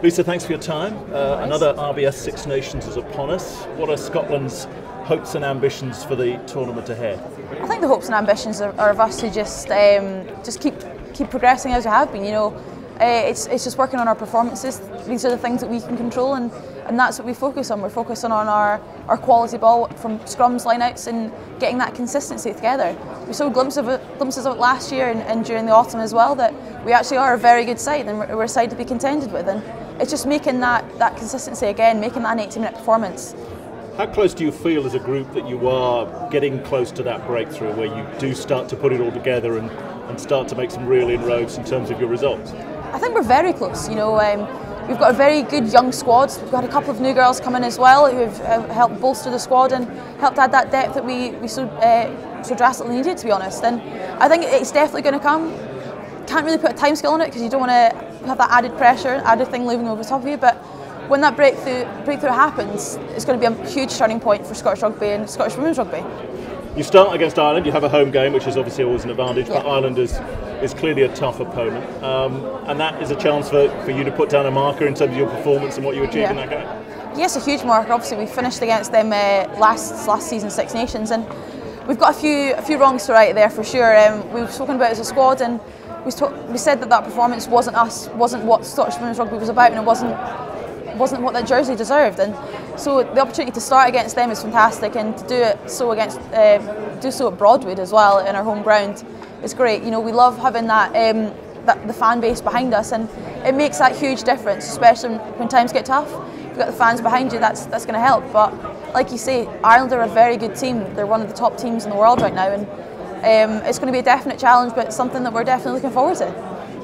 Lisa, thanks for your time. Another RBS Six Nations is upon us. What are Scotland's hopes and ambitions for the tournament ahead? I think the hopes and ambitions are of us to just keep progressing as we have been. You know, it's just working on our performances. These are the things that we can control, and that's what we focus on. We're focusing on our quality ball from scrums, lineouts, and getting that consistency together. We saw glimpses of it last year and during the autumn as well, that we actually are a very good side, and we're a side to be contended with. And it's just making that consistency again, making that 80-minute performance. How close do you feel as a group that you are getting close to that breakthrough where you do start to put it all together and start to make some real inroads in terms of your results? I think we're very close. You know, we've got a very good young squad. We've got a couple of new girls coming as well who have helped bolster the squad and helped add that depth that we so drastically needed, to be honest. And I think it's definitely going to come. Can't really put a time scale on it because you don't want to have that added pressure, added thing looming over the top of you. But when that breakthrough happens, it's going to be a huge turning point for Scottish rugby and Scottish women's rugby. You start against Ireland, you have a home game, which is obviously always an advantage, yeah. But Ireland is clearly a tough opponent. And that is a chance for you to put down a marker in terms of your performance and what you achieved in that game. Yes, a huge marker. Obviously, we finished against them last season, Six Nations, and we've got a few wrongs to right there for sure. We've spoken about it as a squad, and we said that performance wasn't what Scottish women's rugby was about, and it wasn't what that jersey deserved. And so the opportunity to start against them is fantastic, and to do so at Broadwood as well in our home ground is great. You know, we love having the fan base behind us, and it makes that huge difference, especially when times get tough. If you've got the fans behind you, that's going to help. But like you say, Ireland are a very good team. They're one of the top teams in the world right now, and it's going to be a definite challenge, but something that we're definitely looking forward to.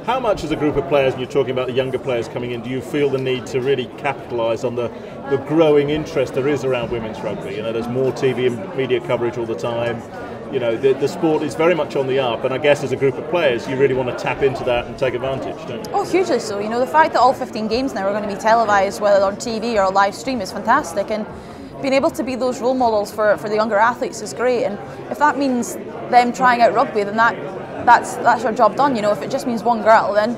How much as a group of players, and you're talking about the younger players coming in, do you feel the need to really capitalise on the growing interest there is around women's rugby? You know, there's more TV and media coverage all the time. You know, the sport is very much on the up, and I guess as a group of players, you really want to tap into that and take advantage, don't you? Oh, hugely so. You know, the fact that all 15 games now are going to be televised, whether on TV or a live stream, is fantastic, and being able to be those role models for the younger athletes is great. And if that means them trying out rugby, then that's our job done. You know, if it just means one girl, then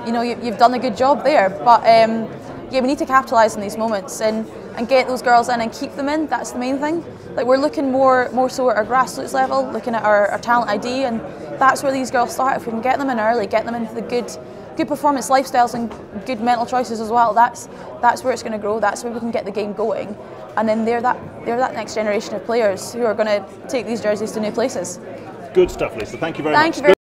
you know you've done a good job there. But yeah, we need to capitalise on these moments and get those girls in and keep them in. That's the main thing. Like, we're looking more so at our grassroots level, looking at our talent ID, and that's where these girls start. If we can get them in early, get them into the good performance lifestyles and good mental choices as well, that's where it's going to grow. That's where we can get the game going, and then they're that next generation of players who are going to take these jerseys to new places. Good stuff, Lisa. Thank you very much. Thank you very much.